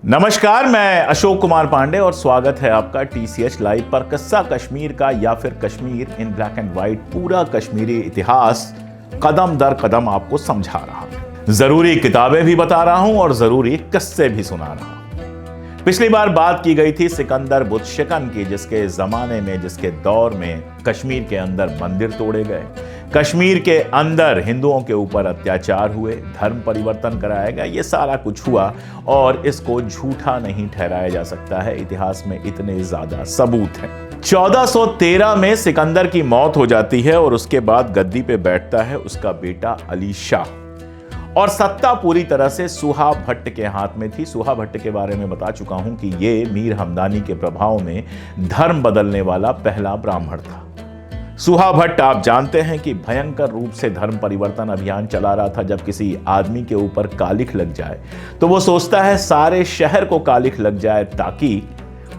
नमस्कार, मैं अशोक कुमार पांडे और स्वागत है आपका TCH लाइव पर। किस्सा कश्मीर का या फिर कश्मीर इन ब्लैक एंड व्हाइट, पूरा कश्मीरी इतिहास कदम दर कदम आपको समझा रहा हूं। जरूरी किताबें भी बता रहा हूं और जरूरी किस्से भी सुना रहा हूं। पिछली बार बात की गई थी सिकंदर बुतशिकन की, जिसके जमाने में, जिसके दौर में कश्मीर के अंदर मंदिर तोड़े गए, कश्मीर के अंदर हिंदुओं के ऊपर अत्याचार हुए, धर्म परिवर्तन कराया गया। ये सारा कुछ हुआ और इसको झूठा नहीं ठहराया जा सकता है। इतिहास में इतने ज्यादा सबूत हैं। 1413 में सिकंदर की मौत हो जाती है और उसके बाद गद्दी पे बैठता है उसका बेटा अली शाह, और सत्ता पूरी तरह से सुहा भट्ट के हाथ में थी। सुहा भट्ट के बारे में बता चुका हूं कि ये मीर हमदानी के प्रभाव में धर्म बदलने वाला पहला ब्राह्मण था। सुहा भट्ट, आप जानते हैं कि भयंकर रूप से धर्म परिवर्तन अभियान चला रहा था। जब किसी आदमी के ऊपर कालिख लग जाए तो वो सोचता है सारे शहर को कालिख लग जाए ताकि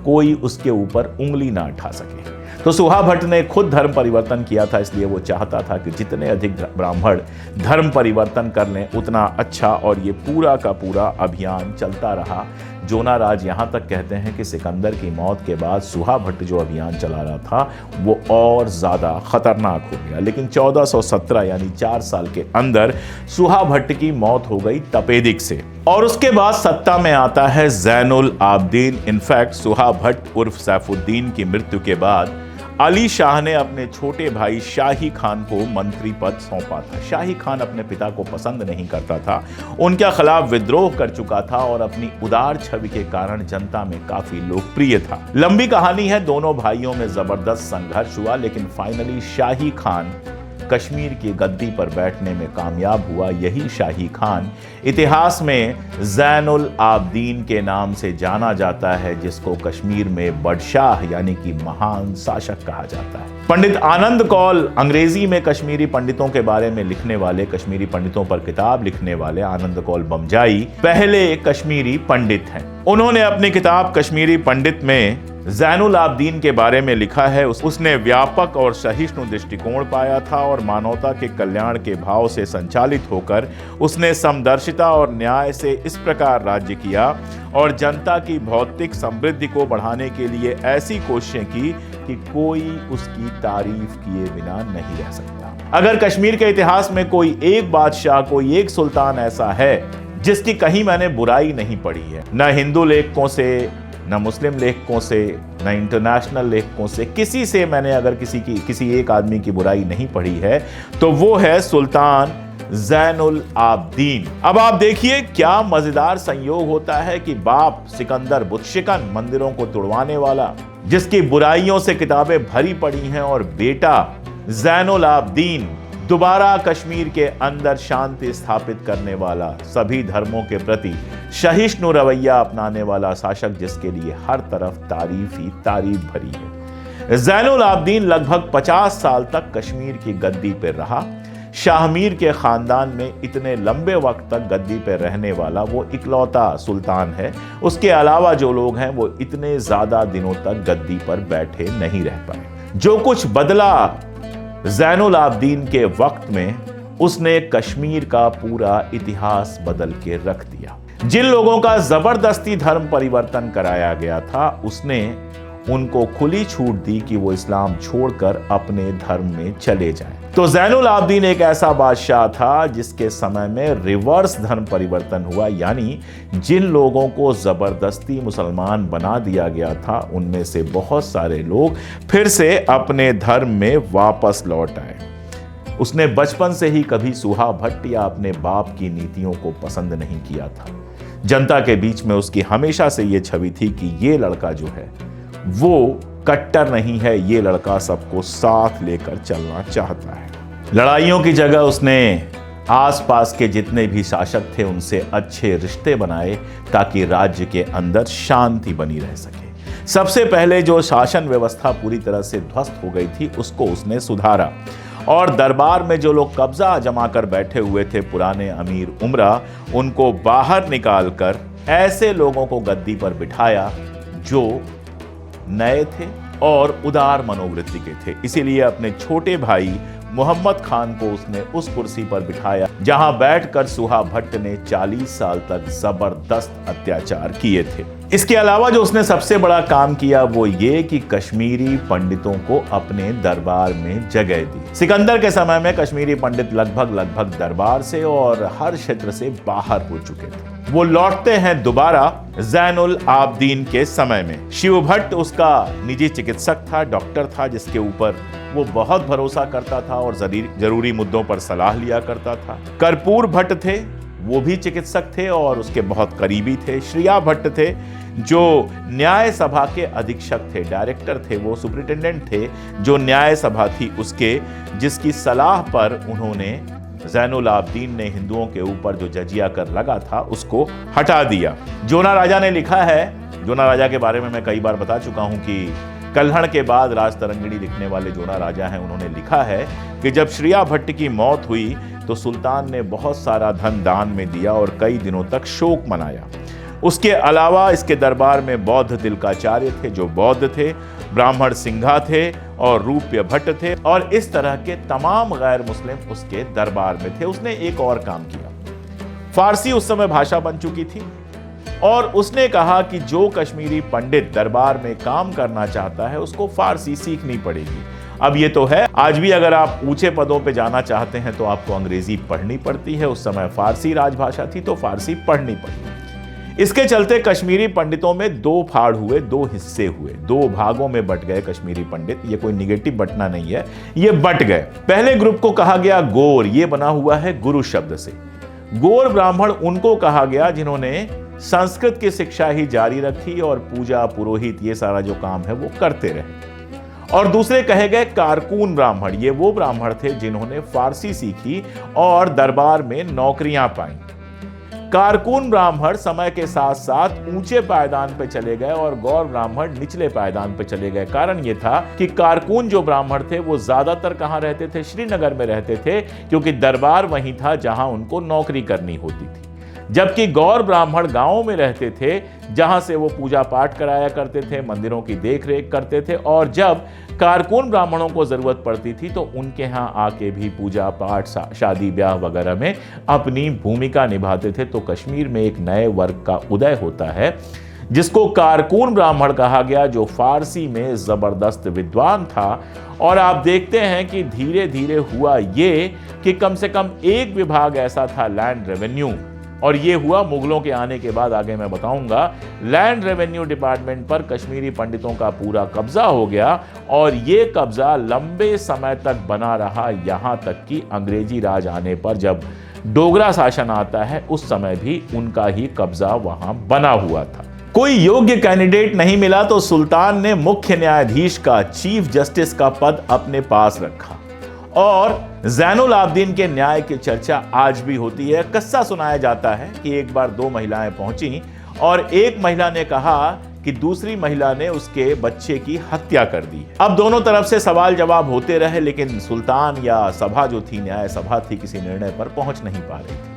कोई उसके ऊपर उंगली ना उठा सके। तो सुहा भट्ट ने खुद धर्म परिवर्तन किया था, इसलिए वो चाहता था कि जितने अधिक ब्राह्मण धर्म परिवर्तन कर लें उतना अच्छा, और ये पूरा का पूरा अभियान चलता रहा। जोना राज यहां तक कहते हैं कि सिकंदर की मौत के बाद सुहा भट्ट जो अभियान चला रहा था वो और ज्यादा खतरनाक हो गया। लेकिन 1417 यानी 4 साल के अंदर सुहा भट्ट की मौत हो गई तपेदिक से, और उसके बाद सत्ता में आता है ज़ैनुल आबदीन। इनफैक्ट सुहा भट्ट उर्फ सैफुद्दीन की मृत्यु के बाद अली शाह ने अपने छोटे भाई शाही खान को मंत्री पद सौंपा था। शाही खान अपने पिता को पसंद नहीं करता था, उनके खिलाफ विद्रोह कर चुका था और अपनी उदार छवि के कारण जनता में काफी लोकप्रिय था। लंबी कहानी है, दोनों भाइयों में जबरदस्त संघर्ष हुआ, लेकिन फाइनली शाही खान कश्मीर की गद्दी पर बैठने में कामयाब हुआ। यही शाही खान इतिहास में ज़ैनुल आबदीन के नाम से जाना जाता है, जिसको कश्मीर में बडशाह यानी कि महान शासक कहा जाता है। पंडित आनंद कौल, अंग्रेजी में कश्मीरी पंडितों के बारे में लिखने वाले, कश्मीरी पंडितों पर किताब लिखने वाले आनंद कौल बमजाई पहले कश्मीरी पंडित हैं। उन्होंने अपनी किताब कश्मीरी पंडित में ज़ैनुल आबदीन के बारे में लिखा है। उसने व्यापक और सहिष्णु दृष्टिकोण पाया था और मानवता के कल्याण के भाव से संचालित होकर उसने समदर्शिता और न्याय से इस प्रकार राज्य किया और जनता की भौतिक समृद्धि को बढ़ाने के लिए ऐसी कोशिशें की कि कोई उसकी तारीफ किए बिना नहीं रह सकता। अगर कश्मीर के इतिहास में कोई एक बादशाह, कोई एक सुल्तान ऐसा है जिसकी कहीं मैंने बुराई नहीं पढ़ी है, न हिंदू लेखकों से, न मुस्लिम लेखकों से, न इंटरनेशनल लेखकों से, किसी से मैंने अगर किसी एक आदमी की बुराई नहीं पढ़ी है, तो वो है सुल्तान ज़ैनुल आबदीन। अब आप देखिए क्या मजेदार संयोग होता है कि बाप सिकंदर बुतशिकन, मंदिरों को तोड़वाने वाला, जिसकी बुराइयों से किताबें भरी पड़ी हैं, और बेटा ज़ैनुल आबदीन, दोबारा कश्मीर के अंदर शांति स्थापित करने वाला, सभी धर्मों के प्रति सहिष्णु रवैया अपनाने वाला शासक, जिसके लिए हर तरफ तारीफ ही तारीफ भरी है। ज़ैनुल आबदीन लगभग 50 साल तक कश्मीर की गद्दी पर रहा। शाहमीर के खानदान में इतने लंबे वक्त तक गद्दी पर रहने वाला वो इकलौता सुल्तान है। उसके अलावा जो लोग हैं वो इतने ज्यादा दिनों तक गद्दी पर बैठे नहीं रह पाए। जो कुछ बदला ज़ैनुल आबदीन के वक्त में, उसने कश्मीर का पूरा इतिहास बदल के रख दिया। जिन लोगों का जबरदस्ती धर्म परिवर्तन कराया गया था, उसने उनको खुली छूट दी कि वो इस्लाम छोड़कर अपने धर्म में चले जाएं। तो ज़ैनुल आबदीन एक ऐसा बादशाह था जिसके समय में रिवर्स धर्म परिवर्तन हुआ, यानी जिन लोगों को जबरदस्ती मुसलमान बना दिया गया था, उनमें से बहुत सारे लोग फिर से अपने धर्म में वापस लौट आए। उसने बचपन से ही कभी सुहा भट्ट या अपने बाप की नीतियों को पसंद नहीं किया था। जनता के बीच में उसकी हमेशा से ये छवि थी कि ये लड़का जो है वो कट्टर नहीं है, ये लड़का सबको साथ लेकर चलना चाहता है। लड़ाइयों की जगह उसने आसपास के जितने भी शासक थे उनसे अच्छे रिश्ते बनाए ताकि राज्य के अंदर शांति बनी रह सके। सबसे पहले जो शासन व्यवस्था पूरी तरह से ध्वस्त हो गई थी उसको उसने सुधारा, और दरबार में जो लोग कब्जा जमा कर बैठे हुए थे, पुराने अमीर उमरा, उनको बाहर निकालकर ऐसे लोगों को गद्दी पर बिठाया जो नए थे और उदार मनोवृत्ति के थे। इसीलिए अपने छोटे भाई मोहम्मद खान को उसने उस कुर्सी पर बिठाया जहां बैठकर सुहा भट्ट ने 40 साल तक जबरदस्त अत्याचार किए थे। इसके अलावा जो उसने सबसे बड़ा काम किया वो ये कि कश्मीरी पंडितों को अपने दरबार में जगह दी। सिकंदर के समय में कश्मीरी पंडित लगभग दरबार से और हर क्षेत्र से बाहर हो चुके थे। वो लौटते हैं दोबारा जैनुल आबदीन के समय में। शिव भट्ट उसका निजी चिकित्सक था, डॉक्टर था, जिसके ऊपर वो बहुत भरोसा करता था और जरूरी मुद्दों पर सलाह लिया करता था। कर्पूर भट्ट थे, वो भी चिकित्सक थे और उसके बहुत करीबी थे। श्रिया भट्ट थे जो न्याय सभा के अधीक्षक थे, डायरेक्टर थे, वो सुपरिटेंडेंट थे जो न्याय सभा थी उसके, जिसकी सलाह पर उन्होंने जैनुल आबदीन ने हिंदुओं के ऊपर जो जजिया कर लगा था उसको हटा दिया। जोना राजा ने लिखा है, जोना राजा के बारे में मैं कई बार बता चुका हूं कि कल्हड़ के बाद राज तरंगिणी लिखने वाले जोना राजा हैं। उन्होंने लिखा है कि जब श्रिया भट्ट की मौत हुई तो सुल्तान ने बहुत सारा धन दान में दिया और कई दिनों तक शोक मनाया। उसके अलावा इसके दरबार में बौद्ध तिलकाचार्य थे जो बौद्ध थे, ब्राह्मण सिंघा थे और रूप्य भट्ट थे और इस तरह के तमाम गैर मुस्लिम उसके दरबार में थे। उसने एक और काम किया। फारसी उस समय भाषा बन चुकी थी और उसने कहा कि जो कश्मीरी पंडित दरबार में काम करना चाहता है उसको फारसी सीखनी पड़ेगी। अब ये तो है, आज भी अगर आप ऊंचे पदों पे जाना चाहते हैं तो आपको अंग्रेजी पढ़नी पड़ती है। उस समय फारसी राजभाषा थी तो फारसी पढ़नी पड़ती। इसके चलते कश्मीरी पंडितों में दो फाड़ हुए, दो हिस्से हुए, दो भागों में बट गए कश्मीरी पंडित। ये कोई निगेटिव बटना नहीं है, ये बट गए। पहले ग्रुप को कहा गया गोर, ये बना हुआ है गुरु शब्द से। गोर ब्राह्मण उनको कहा गया जिन्होंने संस्कृत की शिक्षा ही जारी रखी और पूजा पुरोहित ये सारा जो काम है वो करते रहे। और दूसरे कहे गए कारकून ब्राह्मण, ये वो ब्राह्मण थे जिन्होंने फारसी सीखी और दरबार में नौकरियां पाई। कारकून ब्राह्मण समय के साथ साथ ऊंचे पायदान पे चले गए और गौर ब्राह्मण निचले पायदान पे चले गए। कारण ये था कि कारकून जो ब्राह्मण थे वो ज्यादातर कहां रहते थे? श्रीनगर में रहते थे, क्योंकि दरबार वहीं था जहां उनको नौकरी करनी होती थी। जबकि गौर ब्राह्मण गांवों में रहते थे जहां से वो पूजा पाठ कराया करते थे, मंदिरों की देखरेख करते थे और जब कारकून ब्राह्मणों को जरूरत पड़ती थी तो उनके यहाँ आके भी पूजा पाठ, शादी ब्याह वगैरह में अपनी भूमिका निभाते थे। तो कश्मीर में एक नए वर्ग का उदय होता है जिसको कारकून ब्राह्मण कहा गया, जो फारसी में जबरदस्त विद्वान था। और आप देखते हैं कि धीरे धीरे हुआ ये कि कम से कम एक विभाग ऐसा था, लैंड रेवेन्यू, और ये हुआ मुगलों के आने के बाद, आगे मैं बताऊंगा। लैंड रेवेन्यू डिपार्टमेंट पर कश्मीरी पंडितों का पूरा कब्जा हो गया और ये कब्जा लंबे समय तक बना रहा, यहां तक कि अंग्रेजी राज आने पर जब डोगरा शासन आता है उस समय भी उनका ही कब्जा वहां बना हुआ था। कोई योग्य कैंडिडेट नहीं मिला तो सुल्तान ने मुख्य न्यायाधीश का, चीफ जस्टिस का पद अपने पास रखा और जैनुल आबदीन के न्याय की चर्चा आज भी होती है। किस्सा सुनाया जाता है कि एक बार दो महिलाएं पहुंची और एक महिला ने कहा कि दूसरी महिला ने उसके बच्चे की हत्या कर दी। अब दोनों तरफ से सवाल जवाब होते रहे, लेकिन सुल्तान या सभा जो थी, न्याय सभा थी, किसी निर्णय पर पहुंच नहीं पा रही थी।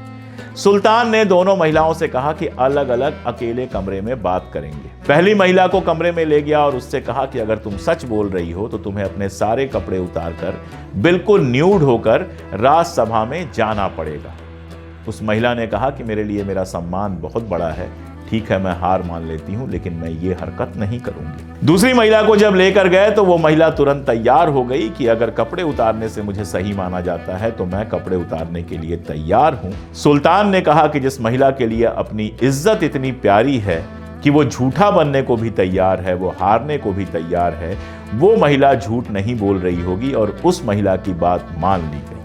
सुल्तान ने दोनों महिलाओं से कहा कि अलग अलग अकेले कमरे में बात करेंगे। पहली महिला को कमरे में ले गया और उससे कहा कि अगर तुम सच बोल रही हो तो तुम्हें अपने सारे कपड़े उतारकर बिल्कुल न्यूड होकर राजसभा में जाना पड़ेगा। उस महिला ने कहा कि मेरे लिए मेरा सम्मान बहुत बड़ा है, ठीक है मैं हार मान लेती हूं, लेकिन मैं ये हरकत नहीं करूंगी। दूसरी महिला को जब लेकर गए तो वो महिला तुरंत तैयार हो गई कि अगर कपड़े उतारने से मुझे सही माना जाता है तो मैं कपड़े उतारने के लिए तैयार हूं। सुल्तान ने कहा कि जिस महिला के लिए अपनी इज्जत इतनी प्यारी है कि वो झूठा बनने को भी तैयार है, वो हारने को भी तैयार है, वो महिला झूठ नहीं बोल रही होगी और उस महिला की बात मान ली गई।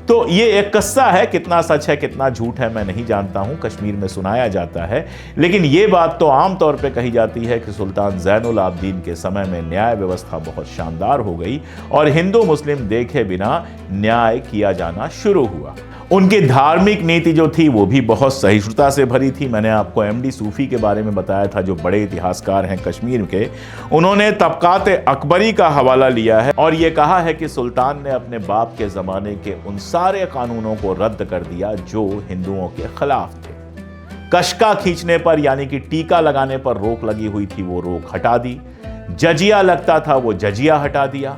तो ये एक किस्सा है, कितना सच है कितना झूठ है मैं नहीं जानता हूं, कश्मीर में सुनाया जाता है। लेकिन ये बात तो आम तौर पे कही जाती है कि सुल्तान जैनुल आबदीन के समय में न्याय व्यवस्था बहुत शानदार हो गई और हिंदू मुस्लिम देखे बिना न्याय किया जाना शुरू हुआ। उनकी धार्मिक नीति जो थी वो भी बहुत सहिष्णुता से भरी थी। मैंने आपको एमडी सूफी के बारे में बताया था, जो बड़े इतिहासकार हैं कश्मीर के। उन्होंने तबकात अकबरी का हवाला लिया है और ये कहा है कि सुल्तान ने अपने बाप के जमाने के उन सारे कानूनों को रद्द कर दिया जो हिंदुओं के खिलाफ थे। कशका खींचने पर यानी कि टीका लगाने पर रोक लगी हुई थी, वो रोक हटा दी। जजिया लगता था वो जजिया हटा दिया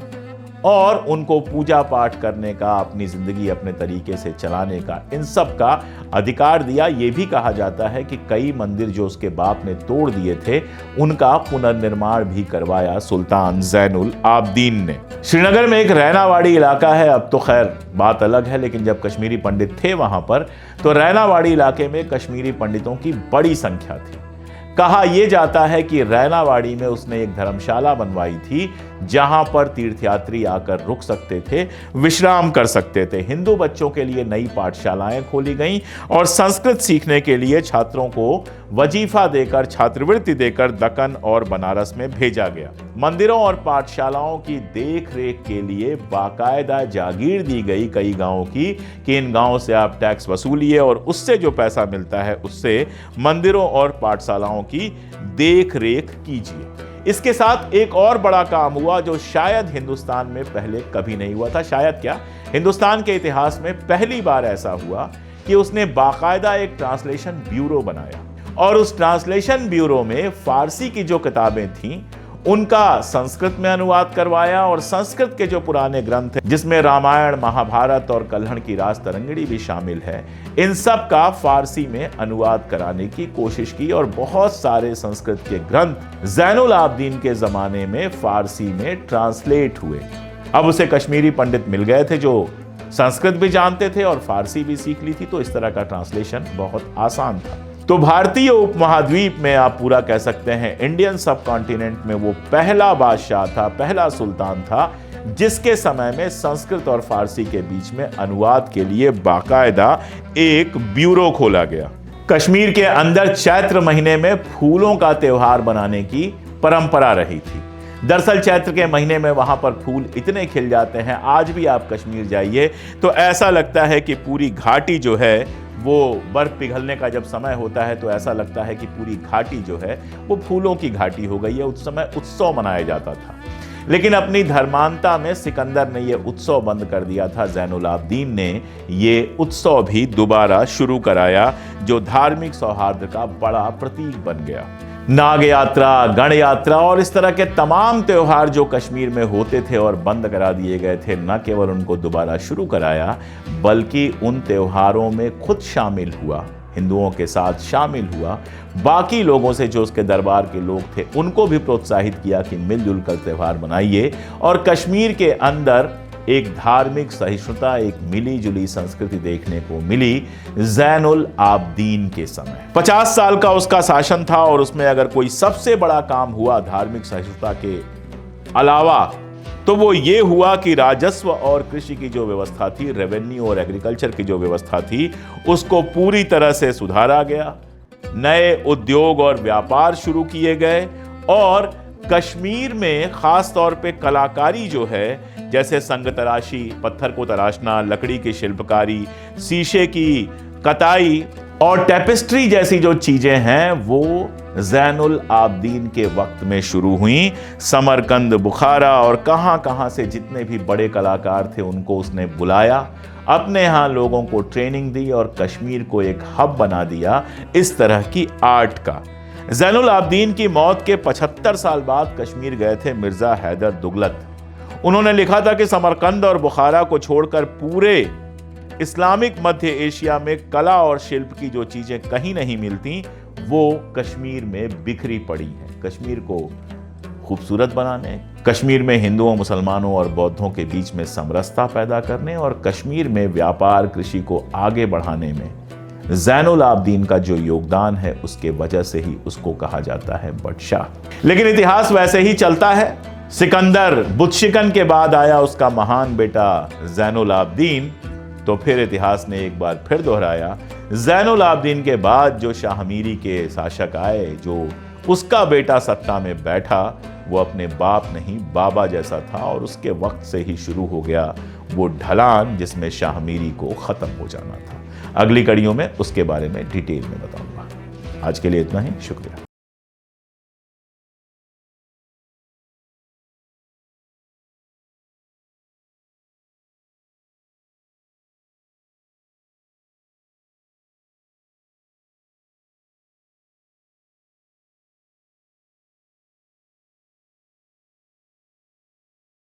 और उनको पूजा पाठ करने का, अपनी जिंदगी अपने तरीके से चलाने का, इन सब का अधिकार दिया। यह भी कहा जाता है कि कई मंदिर जो उसके बाप ने तोड़ दिए थे उनका पुनर्निर्माण भी करवाया सुल्तान ज़ैनुल आबदीन ने। श्रीनगर में एक रैनावाड़ी इलाका है, अब तो खैर बात अलग है, लेकिन जब कश्मीरी पंडित थे वहां पर तो रैनावाड़ी इलाके में कश्मीरी पंडितों की बड़ी संख्या थी। कहा यह जाता है कि रैनावाड़ी में उसने एक धर्मशाला बनवाई थी जहां पर तीर्थयात्री आकर रुक सकते थे, विश्राम कर सकते थे। हिंदू बच्चों के लिए नई पाठशालाएं खोली गईं और संस्कृत सीखने के लिए छात्रों को वजीफा देकर, छात्रवृत्ति देकर दक्कन और बनारस में भेजा गया। मंदिरों और पाठशालाओं की देख रेख के लिए बाकायदा जागीर दी गई कई गांवों की कि इन गांवों से आप टैक्स वसूलिए और उससे जो पैसा मिलता है उससे मंदिरों और पाठशालाओं की देख रेख कीजिए। इसके साथ एक और बड़ा काम हुआ जो शायद हिंदुस्तान में पहले कभी नहीं हुआ था। शायद क्या, हिंदुस्तान के इतिहास में पहली बार ऐसा हुआ कि उसने बाकायदा एक ट्रांसलेशन ब्यूरो बनाया और उस ट्रांसलेशन ब्यूरो में फारसी की जो किताबें थीं उनका संस्कृत में अनुवाद करवाया और संस्कृत के जो पुराने ग्रंथ हैं जिसमें रामायण, महाभारत और कल्हड़ की राज तरंगिणी भी शामिल है, इन सब का फारसी में अनुवाद कराने की कोशिश की और बहुत सारे संस्कृत के ग्रंथ ज़ैनुल आबदीन के जमाने में फारसी में ट्रांसलेट हुए। अब उसे कश्मीरी पंडित मिल गए थे जो संस्कृत भी जानते थे और फारसी भी सीख ली थी, तो इस तरह का ट्रांसलेशन बहुत आसान था। तो भारतीय उपमहाद्वीप में आप पूरा कह सकते हैं इंडियन सब कॉन्टिनेंट में वो पहला बादशाह था, पहला सुल्तान था जिसके समय में संस्कृत और फारसी के बीच में अनुवाद के लिए बाकायदा एक ब्यूरो खोला गया। कश्मीर के अंदर चैत्र महीने में फूलों का त्योहार बनाने की परंपरा रही थी। दरअसल चैत्र के महीने में वहां पर फूल इतने खिल जाते हैं, आज भी आप कश्मीर जाइए तो ऐसा लगता है कि पूरी घाटी जो है वो बर्फ पिघलने का जब समय होता है तो ऐसा लगता है कि पूरी घाटी जो है वो फूलों की घाटी हो गई है। उस समय उत्सव मनाया जाता था, लेकिन अपनी धर्मांता में सिकंदर ने ये उत्सव बंद कर दिया था। ज़ैनुल आबदीन ने ये उत्सव भी दोबारा शुरू कराया जो धार्मिक सौहार्द का बड़ा प्रतीक बन गया। नाग यात्रा, गण यात्रा और इस तरह के तमाम त्योहार जो कश्मीर में होते थे और बंद करा दिए गए थे, न केवल उनको दोबारा शुरू कराया बल्कि उन त्योहारों में खुद शामिल हुआ, हिंदुओं के साथ शामिल हुआ, बाकी लोगों से जो उसके दरबार के लोग थे उनको भी प्रोत्साहित किया कि मिलजुल कर त्योहार मनाइए। और कश्मीर के अंदर एक धार्मिक सहिष्णुता, एक मिली जुली संस्कृति देखने को मिली ज़ैनुल आबदीन के समय। 50 साल का उसका शासन था और उसमें अगर कोई सबसे बड़ा काम हुआ धार्मिक सहिष्णुता के अलावा तो वो ये हुआ कि राजस्व और कृषि की जो व्यवस्था थी, रेवेन्यू और एग्रीकल्चर की जो व्यवस्था थी, उसको पूरी तरह से सुधारा गया। नए उद्योग और व्यापार शुरू किए गए और कश्मीर में खास तौर पे कलाकारी जो है, जैसे संग तराशी, पत्थर को तराशना, लकड़ी की शिल्पकारी, शीशे की कताई और टेपेस्ट्री जैसी जो चीजें हैं वो ज़ैनुल आबदीन के वक्त में शुरू हुई। समरकंद, बुखारा और कहां से जितने भी बड़े कलाकार थे उनको उसने बुलाया, अपने यहाँ लोगों को ट्रेनिंग दी और कश्मीर को एक हब बना दिया इस तरह की आर्ट का। ज़ैनुल आबदीन की मौत के 75 साल बाद कश्मीर गए थे मिर्जा हैदर दुगलत। उन्होंने लिखा था कि समरकंद और बुखारा को छोड़कर पूरे इस्लामिक मध्य एशिया में कला और शिल्प की जो चीजें कहीं नहीं मिलती वो कश्मीर में बिखरी पड़ी हैं। कश्मीर को खूबसूरत बनाने, कश्मीर में हिंदुओं, मुसलमानों और बौद्धों के बीच में समरसता पैदा करने और कश्मीर में व्यापार, कृषि को आगे बढ़ाने में ज़ैनुल आबदीन का जो योगदान है उसके वजह से ही उसको कहा जाता है बादशाह। लेकिन इतिहास वैसे ही चलता है। सिकंदर बुतशिकन के बाद आया उसका महान बेटा ज़ैनुल आबदीन, तो फिर इतिहास ने एक बार फिर दोहराया, ज़ैनुल आबदीन के बाद जो शाहमीरी के शासक आए, जो उसका बेटा सत्ता में बैठा, वो अपने बाप नहीं बाबा जैसा था और उसके वक्त से ही शुरू हो गया वो ढलान जिसमें शाहमीरी को खत्म हो जाना था। अगली कड़ियों में उसके बारे में डिटेल में बताऊंगा। आज के लिए इतना ही, शुक्रिया।